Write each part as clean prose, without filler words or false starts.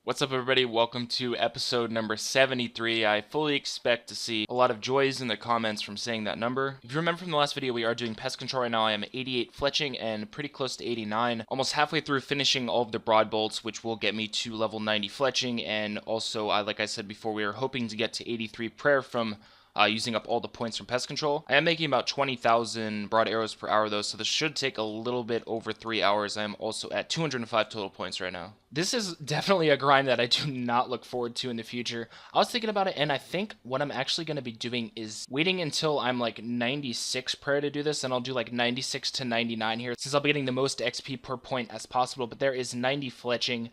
What's up, everybody? Welcome to episode number 73. I fully expect to see a lot of joys in the comments from saying that number. If you remember from the last video, we are doing pest control right now. I am 88 fletching and pretty close to 89. Almost halfway through finishing all of the broad bolts, which will get me to level 90 fletching. And also, like I said before, we are hoping to get to 83 prayer from using up all the points from pest control. I am making about 20,000 broad arrows per hour though, so this should take a little bit over 3 hours. I am also at 205 total points right now. This is definitely a grind that I do not look forward to in the future. I was thinking about it, and I think what I'm actually going to be doing is waiting until I'm like 96 prayer to do this, and I'll do like 96 to 99 here, since I'll be getting the most XP per point as possible, but there is 90 fletching.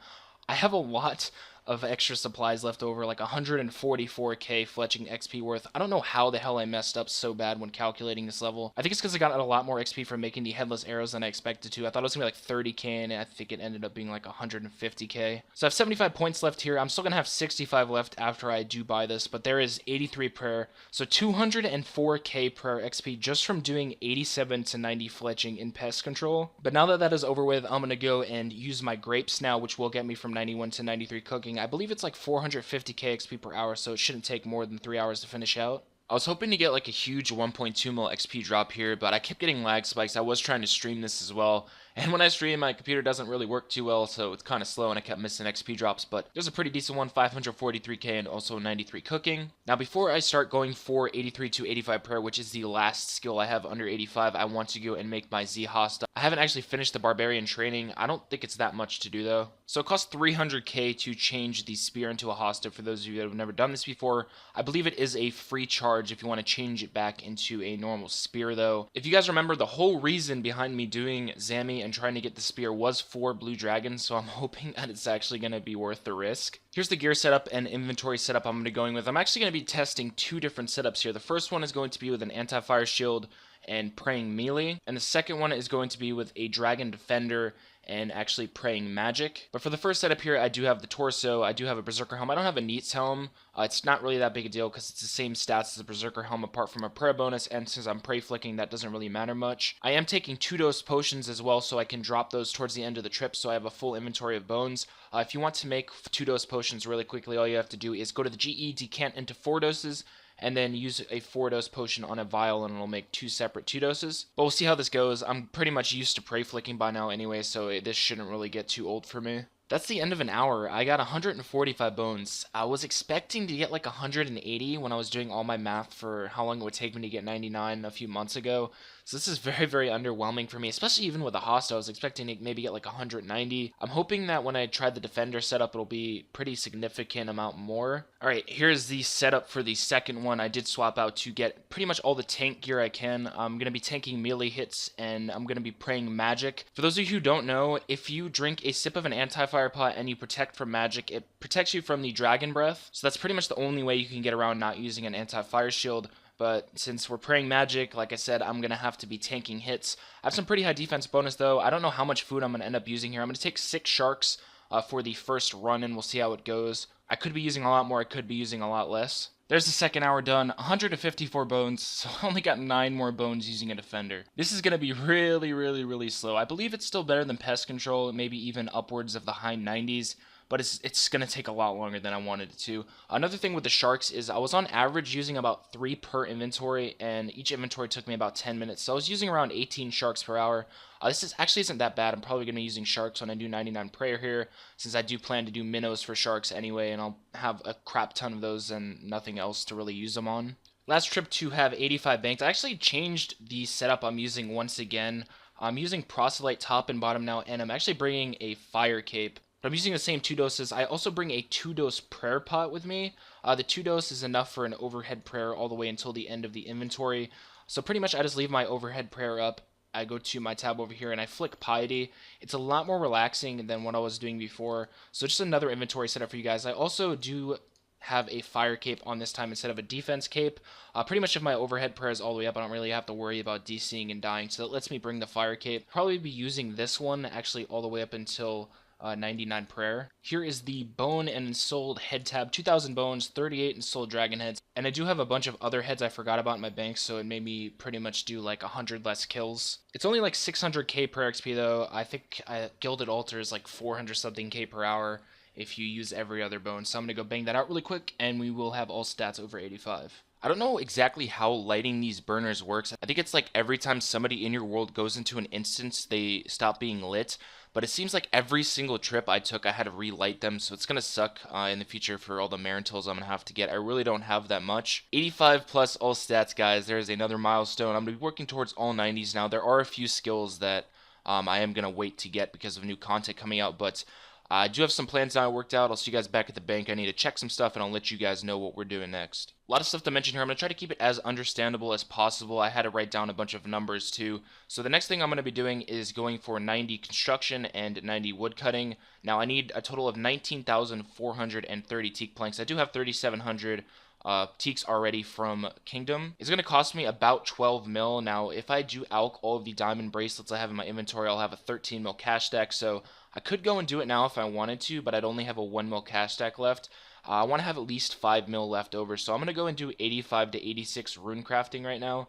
I have a lot of extra supplies left over, like 144k fletching XP worth. I don't know how the hell I messed up so bad when calculating this level. I think it's because I got a lot more XP from making the headless arrows than I expected to. I thought it was going to be like 30k, and I think it ended up being like 150k. So I have 75 points left here. I'm still going to have 65 left after I do buy this, but there is 83 prayer. So 204k prayer XP just from doing 87 to 90 fletching in pest control. But now that that is over with, I'm going to go and use my grapes now, which will get me from 91 to 93 cooking. I believe it's like 450k XP per hour, so it shouldn't take more than 3 hours to finish out. I was hoping to get like a huge 1.2 mil XP drop here, but I kept getting lag spikes. I was trying to stream this as well, and when I stream, my computer doesn't really work too well, so it's kind of slow, and I kept missing XP drops, but there's a pretty decent one, 543k and also 93 cooking. Now, before I start going for 83 to 85 prayer, which is the last skill I have under 85, I want to go and make my Z Hosta. I haven't actually finished the Barbarian training. I don't think it's that much to do, though. So it costs 300k to change the spear into a Hosta. For those of you that have never done this before, I believe it is a free charge if you want to change it back into a normal spear, though. If you guys remember, the whole reason behind me doing Zami and trying to get the spear was for Blue Dragon, so I'm hoping that it's actually going to be worth the risk. Here's the gear setup and inventory setup I'm going to be going with. I'm actually going to be testing two different setups here. The first one is going to be with an anti-fire shield and praying melee, and the second one is going to be with a dragon defender and actually praying magic. But for the first setup here, I do have the torso, I do have a berserker helm. I don't have a Neats helm. It's not really that big a deal because it's the same stats as the berserker helm apart from a prayer bonus, and since I'm prey flicking, that doesn't really matter much. I am taking 2-dose potions as well, so I can drop those towards the end of the trip, so I have a full inventory of bones. If you want to make 2-dose potions really quickly, all you have to do is go to the GE, decant into 4 doses, and then use a 4-dose potion on a vial, and it'll make 2 separate 2 doses. But we'll see how this goes. I'm pretty much used to prey flicking by now anyway, so this shouldn't really get too old for me. That's the end of an hour. I got 145 bones. I was expecting to get like 180 when I was doing all my math for how long it would take me to get 99 a few months ago. So this is very, very underwhelming for me, especially even with a Hosta. I was expecting to maybe get like 190. I'm hoping that when I try the Defender setup, it'll be pretty significant amount more. Alright, here's the setup for the second one. I did swap out to get pretty much all the tank gear I can. I'm going to be tanking melee hits, and I'm going to be praying magic. For those of you who don't know, if you drink a sip of an anti-fire pot and you protect from magic, it protects you from the dragon breath. So that's pretty much the only way you can get around not using an anti-fire shield. But since we're praying magic, like I said, I'm going to have to be tanking hits. I have some pretty high defense bonus, though. I don't know how much food I'm going to end up using here. I'm going to take 6 sharks for the first run, and we'll see how it goes. I could be using a lot more. I could be using a lot less. There's the second hour done. 154 bones, so I only got 9 more bones using a defender. This is going to be really, really, really slow. I believe it's still better than pest control, maybe even upwards of the high 90s. But it's going to take a lot longer than I wanted it to. Another thing with the sharks is I was on average using about 3 per inventory, and each inventory took me about 10 minutes. So I was using around 18 sharks per hour. This actually isn't that bad. I'm probably going to be using sharks when I do 99 prayer here, since I do plan to do minnows for sharks anyway, and I'll have a crap ton of those and nothing else to really use them on. Last trip to have 85 banked. I actually changed the setup I'm using once again. I'm using proselyte top and bottom now, and I'm actually bringing a fire cape. But I'm using the same 2 doses. I also bring a 2-dose prayer pot with me. The 2-dose is enough for an overhead prayer all the way until the end of the inventory. So pretty much I just leave my overhead prayer up. I go to my tab over here and I flick piety. It's a lot more relaxing than what I was doing before. So just another inventory setup for you guys. I also do have a fire cape on this time instead of a defense cape. Pretty much if my overhead prayer is all the way up, I don't really have to worry about DCing and dying. So that lets me bring the fire cape. Probably be using this one actually all the way up until 99 prayer. Here is the bone and ensouled head tab, 2,000 bones, 38 ensouled dragon heads, and I do have a bunch of other heads I forgot about in my bank, so it made me pretty much do like 100 less kills. It's only like 600k per XP though. I think Gilded Altar is like 400 something k per hour, if you use every other bone. So I'm going to go bang that out really quick, and we will have all stats over 85. I don't know exactly how lighting these burners works. I think it's like every time somebody in your world goes into an instance, they stop being lit. But it seems like every single trip I took, I had to relight them, so it's going to suck in the future for all the Marintils I'm going to have to get. I really don't have that much. 85 plus all stats, guys. There's another milestone. I'm going to be working towards all 90s now. There are a few skills that I am going to wait to get because of new content coming out, but I do have some plans now worked out. I'll see you guys back at the bank. I need to check some stuff, and I'll let you guys know what we're doing next. A lot of stuff to mention here. I'm going to try to keep it as understandable as possible. I had to write down a bunch of numbers too. So the next thing I'm going to be doing is going for 90 construction and 90 woodcutting. Now I need a total of 19,430 teak planks. I do have 3,700 teaks already from Kingdom. It's going to cost me about 12 mil. Now if I do alch all of the diamond bracelets I have in my inventory, I'll have a 13 mil cash stack. So I could go and do it now if I wanted to, but I'd only have a 1 mil cash stack left. I want to have at least 5 mil left over, so I'm going to go and do 85 to 86 runecrafting right now.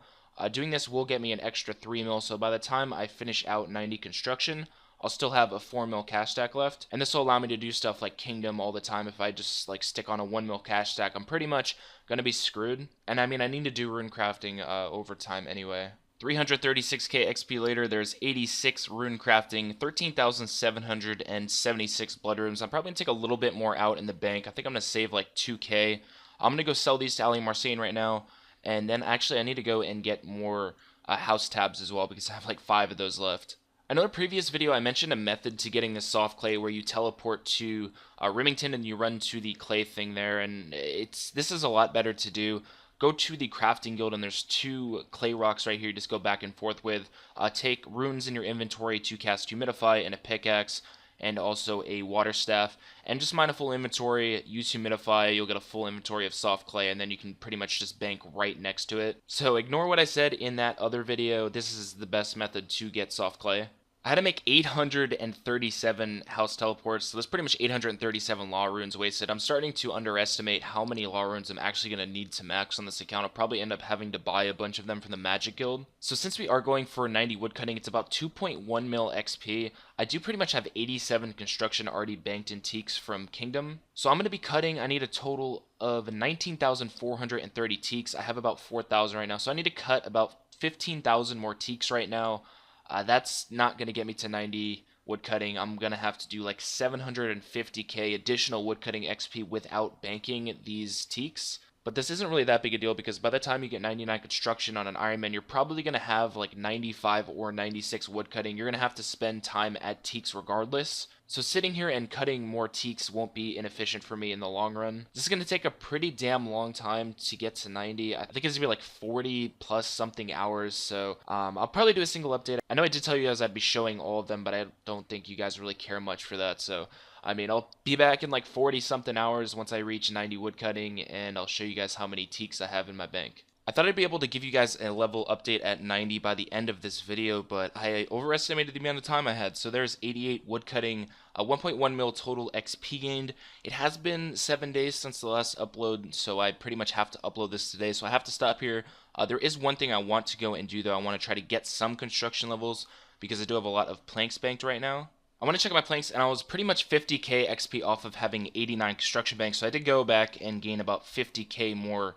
Doing this will get me an extra 3 mil, so by the time I finish out 90 construction, I'll still have a 4 mil cash stack left. And this will allow me to do stuff like Kingdom all the time. If I just like stick on a 1 mil cash stack, I'm pretty much going to be screwed. And I mean, I need to do runecrafting over time anyway. 336k XP later, there's 86 runecrafting, 13,776 blood runes. I'm probably going to take a little bit more out in the bank. I think I'm going to save like 2k. I'm going to go sell these to Ali Marseille right now. And then actually I need to go and get more house tabs as well because I have like 5 of those left. I know in a previous video I mentioned a method to getting this soft clay where you teleport to Remington and you run to the clay thing there. And this is a lot better to do. Go to the crafting guild and there's 2 clay rocks right here you just go back and forth with. Take runes in your inventory to cast humidify and a pickaxe and also a water staff. And just mine a full inventory, use humidify, you'll get a full inventory of soft clay and then you can pretty much just bank right next to it. So ignore what I said in that other video, this is the best method to get soft clay. I had to make 837 house teleports, so that's pretty much 837 law runes wasted. I'm starting to underestimate how many law runes I'm actually going to need to max on this account. I'll probably end up having to buy a bunch of them from the Magic Guild. So since we are going for 90 woodcutting, it's about 2.1 mil XP. I do pretty much have 87 construction already banked in teaks from Kingdom. So I'm going to be cutting, I need a total of 19,430 teaks. I have about 4,000 right now, so I need to cut about 15,000 more teaks right now. That's not going to get me to 90 woodcutting. I'm going to have to do like 750k additional woodcutting XP without banking these teaks. But this isn't really that big a deal because by the time you get 99 construction on an Ironman, you're probably going to have like 95 or 96 woodcutting. You're going to have to spend time at teaks regardless. So sitting here and cutting more teaks won't be inefficient for me in the long run. This is going to take a pretty damn long time to get to 90. I think it's going to be like 40 plus something hours. So I'll probably do a single update. I know I did tell you guys I'd be showing all of them, but I don't think you guys really care much for that. So I mean, I'll be back in like 40 something hours once I reach 90 woodcutting, and I'll show you guys how many teaks I have in my bank. I thought I'd be able to give you guys a level update at 90 by the end of this video, but I overestimated the amount of time I had. So there's 88 woodcutting, 1.1 mil total XP gained. It has been 7 days since the last upload, so I pretty much have to upload this today. So I have to stop here. There is one thing I want to go and do though. I want to try to get some construction levels because I do have a lot of planks banked right now. I want to check my planks, and I was pretty much 50k XP off of having 89 construction banks, so I did go back and gain about 50k more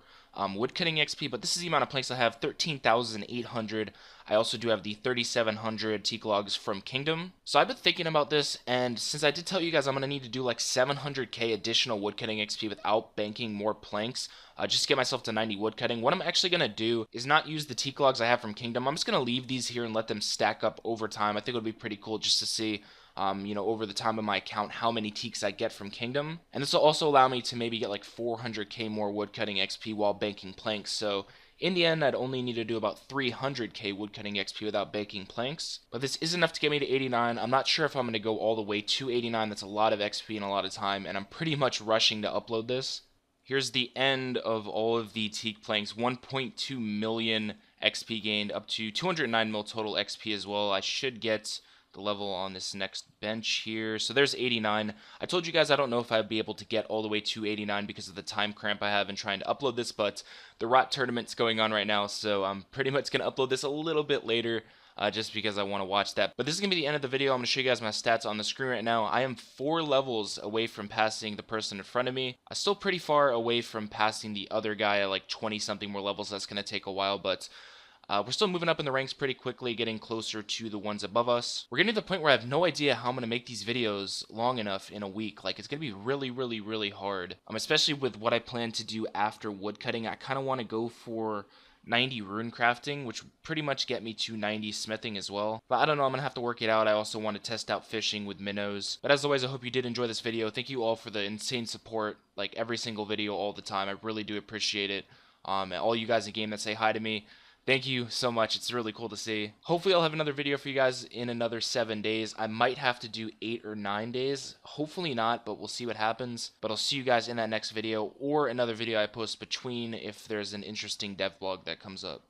woodcutting XP, but this is the amount of planks I have, 13,800. I also do have the 3,700 teak logs from Kingdom. So I've been thinking about this, and since I did tell you guys I'm going to need to do like 700k additional woodcutting XP without banking more planks, just to get myself to 90 woodcutting, what I'm actually going to do is not use the teak logs I have from Kingdom. I'm just going to leave these here and let them stack up over time. I think it would be pretty cool just to see over the time of my account, how many teaks I get from Kingdom. And this will also allow me to maybe get like 400k more woodcutting XP while banking planks. So in the end, I'd only need to do about 300k woodcutting XP without banking planks. But this is enough to get me to 89. I'm not sure if I'm going to go all the way to 89. That's a lot of XP and a lot of time, and I'm pretty much rushing to upload this. Here's the end of all of the teak planks. 1.2 million XP gained, up to 209 mil total XP as well. I should get the level on this next bench here. So there's 89. I told you guys I don't know if I'd be able to get all the way to 89 because of the time cramp I have in trying to upload this, but the ROT tournament's going on right now, so I'm pretty much going to upload this a little bit later. just because I want to watch that. But this is going to be the end of the video. I'm going to show you guys my stats on the screen right now. I am 4 levels away from passing the person in front of me. I'm still pretty far away from passing the other guy at like 20 something more levels. That's going to take a while, but we're still moving up in the ranks pretty quickly, getting closer to the ones above us. We're getting to the point where I have no idea how I'm going to make these videos long enough in a week. Like, it's going to be really, really, really hard. Especially with what I plan to do after woodcutting. I kind of want to go for 90 runecrafting, which would pretty much get me to 90 smithing as well. But I don't know, I'm going to have to work it out. I also want to test out fishing with minnows. But as always, I hope you did enjoy this video. Thank you all for the insane support, like every single video all the time. I really do appreciate it. And all you guys in game that say hi to me, thank you so much. It's really cool to see. Hopefully I'll have another video for you guys in another 7 days. I might have to do 8 or 9 days. Hopefully not, but we'll see what happens. But I'll see you guys in that next video or another video I post between if there's an interesting dev blog that comes up.